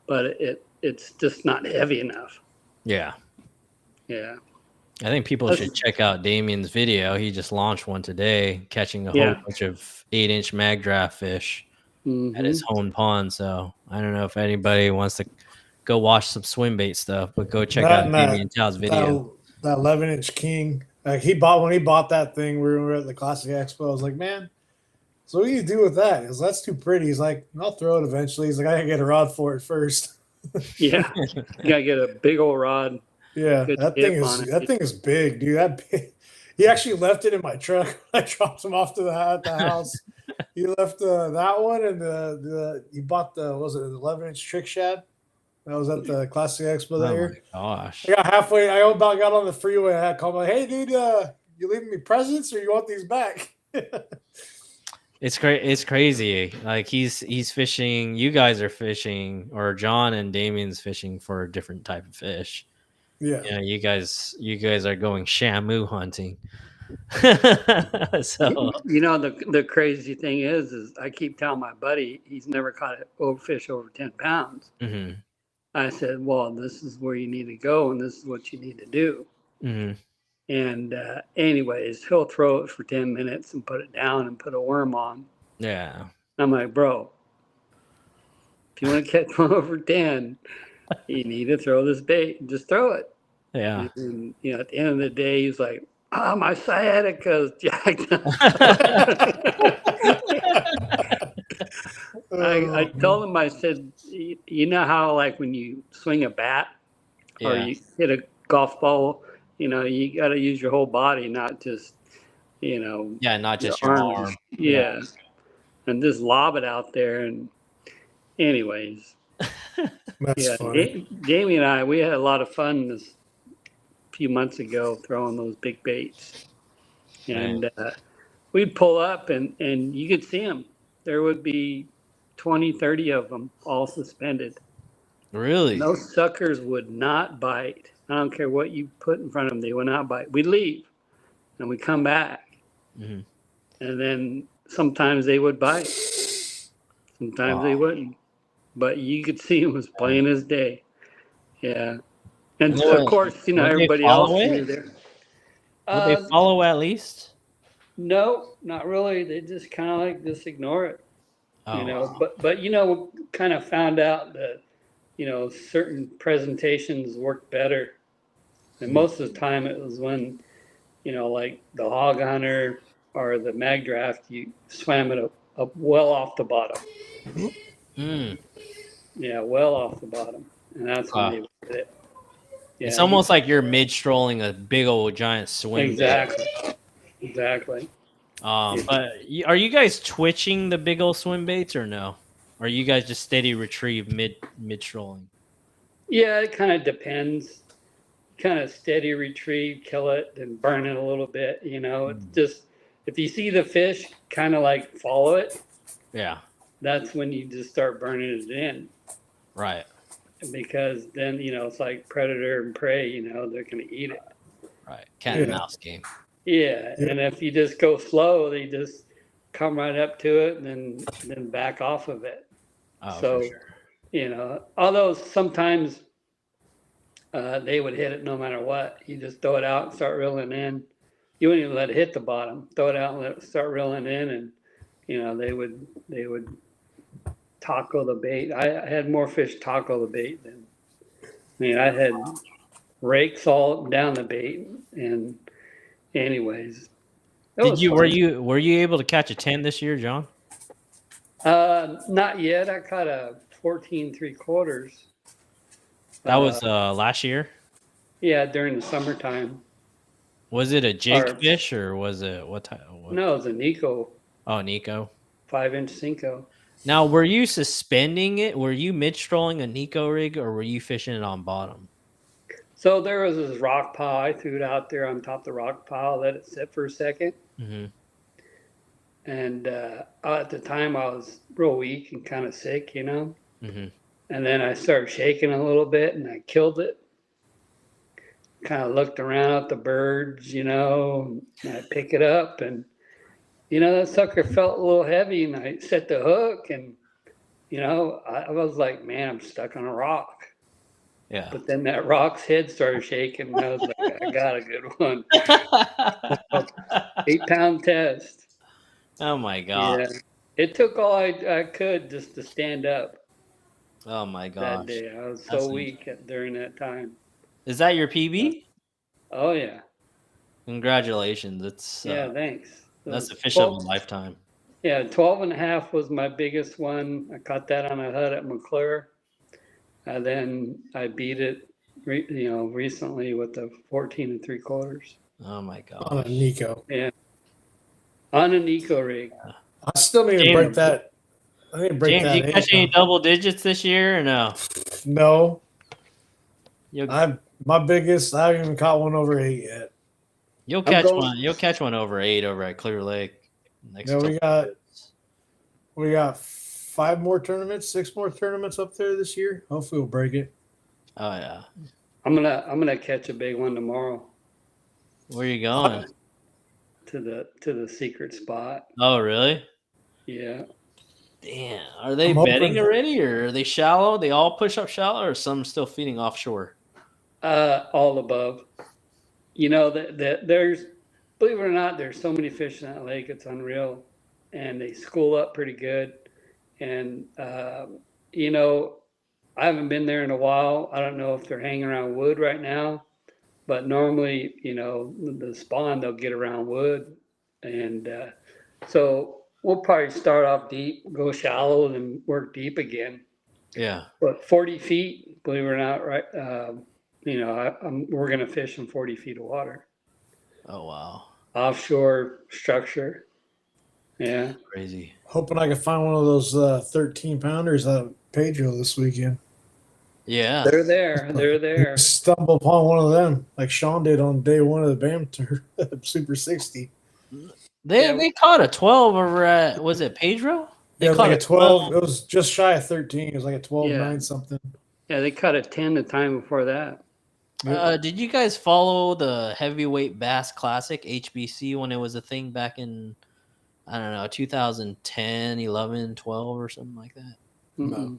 but it's just not heavy enough. Yeah. Yeah. I think people should check out Damien's video. He just launched one today, catching a whole bunch of 8-inch mag draft fish at his home pond. So I don't know if anybody wants to go watch some swim bait stuff, but go check out Damien Tao's video. That 11-inch king. Like when he bought that thing, we were at the Classic Expo. I was like, man, so what do you do with that? He goes, that's too pretty. He's like, I'll throw it eventually. He's like, I gotta get a rod for it first. Yeah. You gotta get a big old rod. Yeah, that thing is big, dude. That big. He actually left it in my truck. I dropped him off at the house. He left that one and he bought an 11-inch trick shad. That was at the Classic Expo that year. Oh my gosh! I got halfway. I about got on the freeway. I had called him like, "Hey, dude, you leaving me presents or you want these back?" It's great. It's crazy. Like he's fishing. You guys are fishing, or John and Damien's fishing for a different type of fish. Yeah. You guys are going shamu hunting. So the crazy thing is I keep telling my buddy he's never caught a fish over 10 pounds. Mm-hmm. I said, well, this is where you need to go and this is what you need to do. Mm-hmm. And anyways, he'll throw it for 10 minutes and put it down and put a worm on. Yeah. I'm like, bro, if you want to catch one over 10, you need to throw this bait and just throw it. Yeah. And, at the end of the day, he's like, my sciatica's jacked up. I told him, I said, you know how like when you swing a bat or you hit a golf ball, you got to use your whole body, not just, not just your arm. Yeah. And just lob it out there. And anyways, That's funny. Jamie and I, we had a lot of fun this few months ago throwing those big baits. And we'd pull up and you could see them. There would be 20, 30 of them all suspended. Really? And those suckers would not bite. I don't care what you put in front of them, they would not bite. We'd leave and we'd come back. Mm-hmm. And then sometimes they would bite. Sometimes they wouldn't. But you could see them as plain as day. Yeah. And of course, everybody else knew there. Would they follow at least? No, not really. They just kind of like just ignore it. Oh. But kind of found out that certain presentations work better, and most of the time it was when like the hog hunter or the mag draft, you swam it up well off the bottom. Yeah, well off the bottom, and that's when they did it. Yeah, it's almost like you're mid-strolling a big old giant swing. Exactly. But are you guys twitching the big old swim baits or no? Or are you guys just steady retrieve mid-strolling? Yeah, it kind of depends. Kind of steady retrieve, kill it, and burn it a little bit. It's just if you see the fish, kind of like follow it. Yeah. That's when you just start burning it in. Right. Because then it's like predator and prey. They're gonna eat it. Right. Cat and mouse game. Yeah, and if you just go slow, they just come right up to it and then back off of it. Oh, so, for sure. Although sometimes they would hit it no matter what. You just throw it out and start reeling in. You wouldn't even let it hit the bottom. Throw it out and let it start reeling in, and they would taco the bait. I had more fish taco the bait than I had rakes all down the bait. And anyways, were you able to catch a 10 this year, John? Not yet. I caught a 14 3/4. That was last year? Yeah, during the summertime. Was it a jig fish or was it what type? No, it was a Nico. Oh, Nico. 5-inch Cinco. Now, were you suspending it? Were you mid-strolling a Nico rig or were you fishing it on bottom? So there was this rock pile. I threw it out there on top of the rock pile, let it sit for a second. Mm-hmm. And at the time, I was real weak and kind of sick, you know. Mm-hmm. And then I started shaking a little bit, and I killed it. Kind of looked around at the birds, you know. And I pick it up, and that sucker felt a little heavy, and I set the hook, and I was like, man, I'm stuck on a rock. Yeah. But then that rock's head started shaking, and I was like, I got a good one. 8-pound test. Oh my god. Yeah. It took all I could just to stand up Oh my that gosh. day. I was That's so weak during that time. Is that your PB? Oh, yeah. Congratulations. It's Yeah, thanks. It that's was a fish of a 12, lifetime. yeah, 12 and a half was my biggest one. I caught that on a hut at McClure. And then I beat it, recently with the 14 3/4. Oh my On a gosh. Nico. Yeah. On an eco rig. I still need to break that. I need to break James, that. you catch any 8 double digits this year or no? No, You'll, my biggest. I haven't even caught one over 8 yet. you'll I'm catch going- one. You'll catch one over 8 over at Clearlake. Next Yeah, couple we got 5 more tournaments, 6 more tournaments up there this year. Hopefully, we'll break it. Oh yeah. I'm gonna catch a big one tomorrow Where you going? to the secret spot. Oh really? Yeah. Damn. Are they I'm hoping- bedding already, or are they shallow? They all push up shallow, or some still feeding offshore? All above. There's, believe it or not, there's so many fish in that lake. It's unreal, and they school up pretty good. And I haven't been there in a while. I don't know if they're hanging around wood right now, but normally, the spawn they'll get around wood, and so we'll probably start off deep, go shallow, and then work deep again. Yeah. But 40 feet, believe it or not, right? We're gonna fish in 40 feet of water, Oh wow. offshore structure. Yeah. Crazy. Hoping I can find one of those 13 pounders at Pedro this weekend. Yeah. They're there. They're there. Stumble upon one of them, like Sean did on day 1 of the BAM tour, Super 60. They caught a 12 over at, was it Pedro? They Yeah, it was caught like a 12. It was just shy of 13. It was like a 12-9 something. Yeah, they caught a 10 the time before that. Did you guys follow the Heavyweight Bass Classic HBC when it was a thing back in, I don't know, 2010, 11, 12 or something like that? Mm-mm.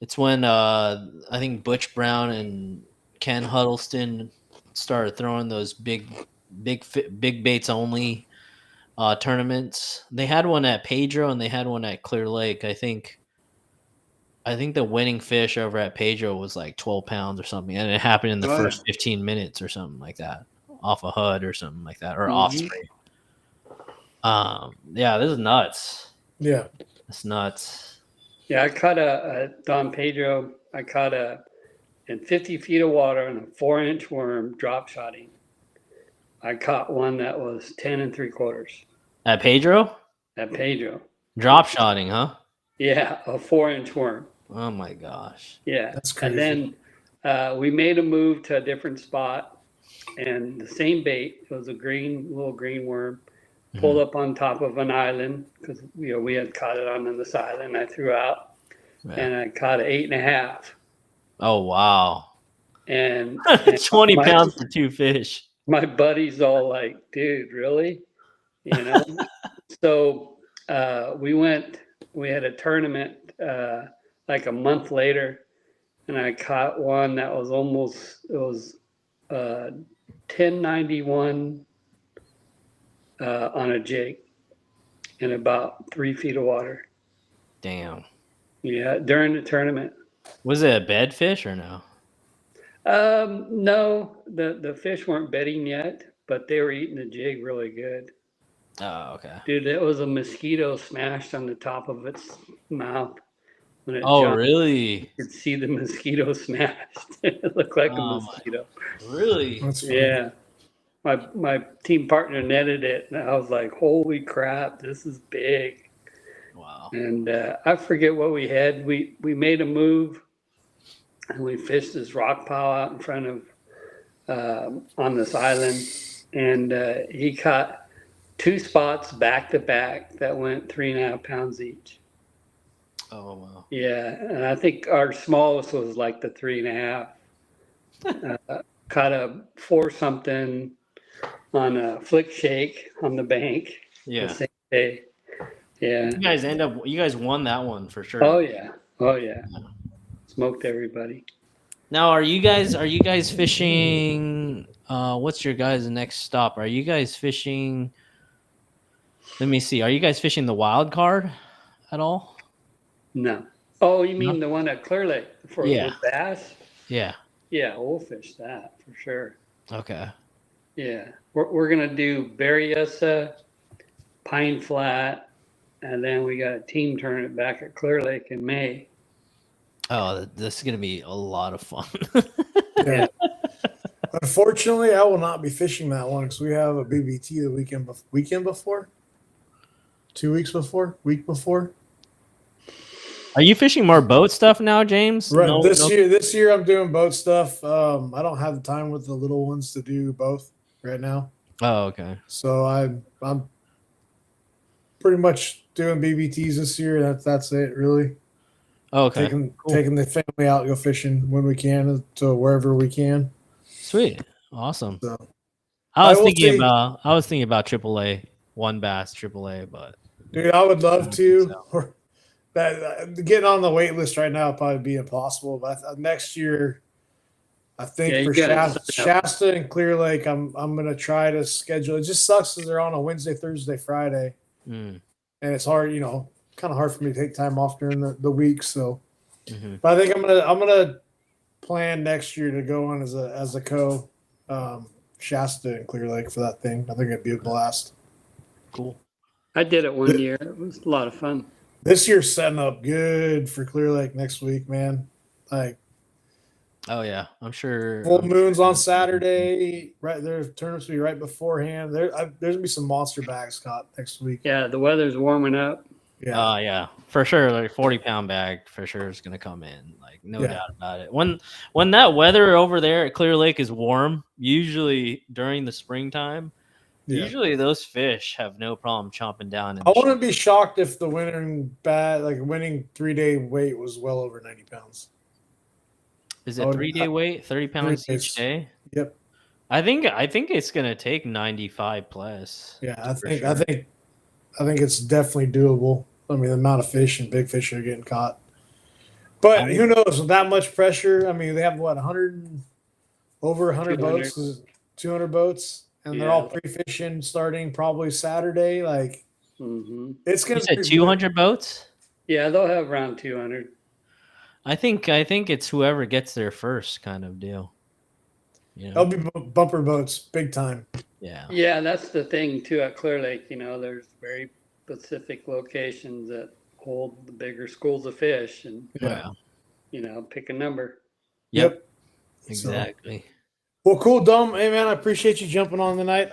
It's when I think Butch Brown and Ken Huddleston started throwing those big baits only tournaments. They had one at Pedro and they had one at Clear Lake. I think the winning fish over at Pedro was like 12 pounds or something, and it happened in the first 15 minutes or something like that, off a HUD or something like that, or off stream. Yeah, this is nuts. Yeah, it's nuts. Yeah, I caught a Don Pedro. I caught in 50 feet of water on a 4-inch worm drop shotting. I caught one that was 10 3/4 At Pedro. at Pedro. Drop shotting, huh? Yeah, a 4-inch worm. Oh my gosh. Yeah, that's crazy. And then we made a move to a different spot, and the same bait. It was a little green worm. Pulled up on top of an island because we had caught it on this island. I threw out, and I caught an 8.5. Oh wow! And 20 pounds for 2 fish. My buddy's all like, "Dude, really?" So we had a tournament like a month later, and I caught one that was 1091 on a jig in about 3 feet of water. Damn. Yeah, during the tournament. Was it a bed fish or no? No, the fish weren't bedding yet, but they were eating the jig really good. Oh, okay. Dude, it was a mosquito smashed on the top of its mouth. When it Oh, jumped, really? you could see the mosquito smashed. It looked like a mosquito. Really? That's funny. Yeah. My team partner netted it, and I was like, "Holy crap, this is big!" Wow. And I forget what we had. We made a move, and we fished this rock pile out in front of on this island, and he caught 2 spots back to back that went 3.5 pounds each. Oh wow. Yeah, and I think our smallest was like the 3.5. Caught a 4 something on a flick shake on the bank the Yeah. same day. Yeah. You guys won that one for sure. Oh yeah. Oh yeah. Smoked everybody. Now, are you guys fishing? What's your guys' next stop? Are you guys fishing? Let me see. Are you guys fishing the wild card at all? No. Oh, you mean No? the one at Clearlake for Yeah. with bass? Yeah. Yeah, we'll fish that for sure. Okay. Yeah, we're gonna do Berryessa, Pine Flat, and then we got a team tournament back at Clearlake in May. Oh, this is gonna be a lot of fun. Yeah. Unfortunately, I will not be fishing that one because we have a BBT the weekend before, 2 weeks before, week before. Are you fishing more boat stuff now, James? Right. This year I'm doing boat stuff. I don't have the time with the little ones to do both right now. Oh, okay. So I'm pretty much doing BBTs this year. That's it really. Okay. Taking the family out, go fishing when we can to wherever we can. Sweet. Awesome. So I was will thinking see. about AAA, one bass AAA, but Dude, I would love to. So. That getting on the wait list right now would probably be impossible. But next year, I think Yeah, for you gotta Shasta and Clear Lake, I'm gonna try to schedule. It just sucks because they're on a Wednesday, Thursday, Friday, and it's hard. Kind of hard for me to take time off during the week. So, but I think I'm gonna plan next year to go on as a co Shasta and Clear Lake for that thing. I think it'd be a blast. Cool. I did it one year. It was a lot of fun. This year's setting up good for Clear Lake next week, man. Like, oh yeah, I'm sure. Full moon's on Saturday. Right there, tournaments will be right beforehand. There's gonna be some monster bags caught next week. Yeah, the weather's warming up. Yeah, Yeah, for sure. Like 40-pound bag for sure is gonna come in. Like no doubt about it. When that weather over there at Clear Lake is warm, usually during the springtime, usually those fish have no problem chomping down. I wouldn't be shocked if the winning 3-day weight was well over 90 pounds. Is it 3-day weight, 30 pounds each day? Yep. I think it's gonna take 95 plus. Yeah, I think it's definitely doable. I mean, the amount of fish and big fish are getting caught. But who knows? With that much pressure, I mean, they have what, over 100 boats, 200 boats, and they're all pre-fishing starting probably Saturday. Like, it's gonna be 200 boats. Yeah, they'll have around 200. I think it's whoever gets there first kind of deal. They'll be bumper boats, big time. Yeah. Yeah, that's the thing too at Clear Lake. There's very specific locations that hold the bigger schools of fish, and pick a number. Yep. Exactly. Well, cool, Dom. Hey, man, I appreciate you jumping on tonight.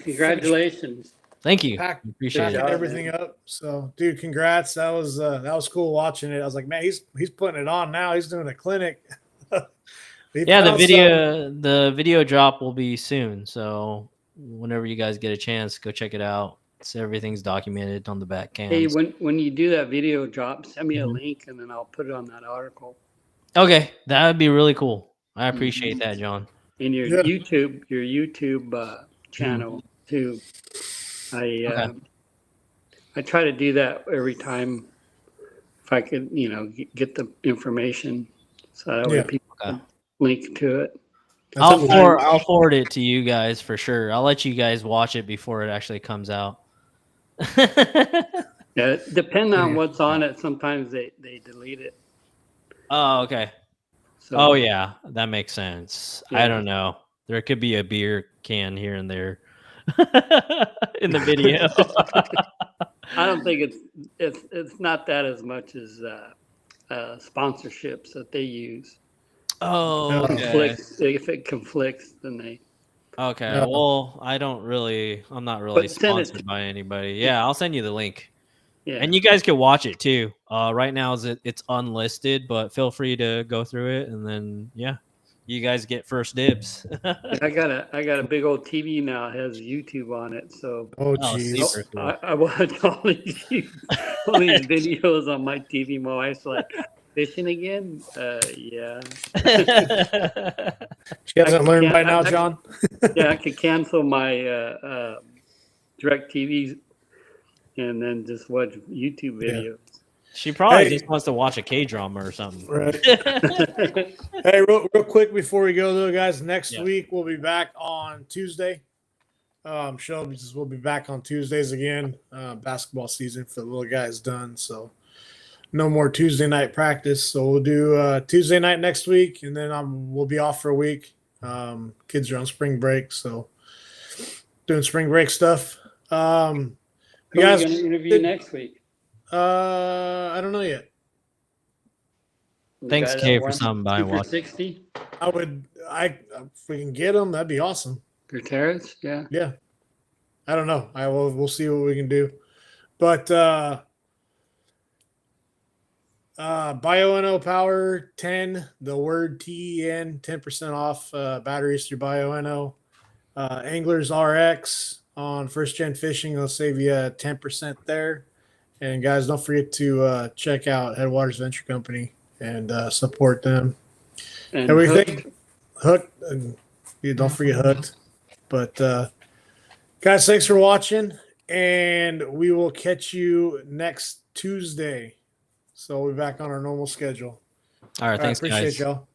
Congratulations. Thank you. Appreciate everything up. So, dude, congrats. That was cool watching it. I was like, man, he's putting it on now. He's doing a clinic. The video drop will be soon. So whenever you guys get a chance, go check it out. So everything's documented on the back cams. Hey, when you do that video drop, send me a link and then I'll put it on that article. Okay, that would be really cool. I appreciate that, John. In your YouTube channel too. I try to do that every time if I could, get the information so that way people can link to it. I'll forward it to you guys for sure. I'll let you guys watch it before it actually comes out. Yeah, depending on what's on it, sometimes they delete it. Oh, okay. So, yeah, that makes sense. Yeah. I don't know. There could be a beer can here and there in the video. I don't think it's not that as much as sponsorships that they use. Oh, okay. If it conflicts, then they. Okay. Well, I'm not really sponsored by anybody. Yeah, I'll send you the link. Yeah. And you guys can watch it too. Right now it's unlisted, but feel free to go through it and then you guys get first dibs. I got a big old TV now. It has YouTube on it, so Oh, Oh, geez. super cool. I watch all these videos on my TV. My wife's like, fishing again? Yeah. She hasn't learned by now, I- John. Yeah, I could cancel my direct TV and then just watch YouTube videos. She probably Hey. just wants to watch a K-drama or something. Right. Hey, real quick before we go, though, guys, next Yeah. week we'll be back on Tuesday. Shelby's will be back on Tuesdays again. Basketball season for the little guys done, so no more Tuesday night practice. So we'll do Tuesday night next week, and then we'll be off for a week. Kids are on spring break, so doing spring break stuff. Who You are you guys, going to interview next week? I don't know yet. The Thanks, guy that Kay, for won stopping by and Super watching. 60 If we can get them, that'd be awesome. Gutierrez? Yeah. Yeah. I don't know. We'll see what we can do. But BioNO Power 10, the word TEN, 10% off batteries through BioNO. Anglers RX on first gen fishing, they'll save you 10% there. And guys, don't forget to check out Headwaters Venture Company and support them. And And we Hook, think Hook, and you don't forget Hooked. But guys, thanks for watching, and we will catch you next Tuesday. So we'll be back on our normal schedule. All right, thanks, appreciate guys. y'all.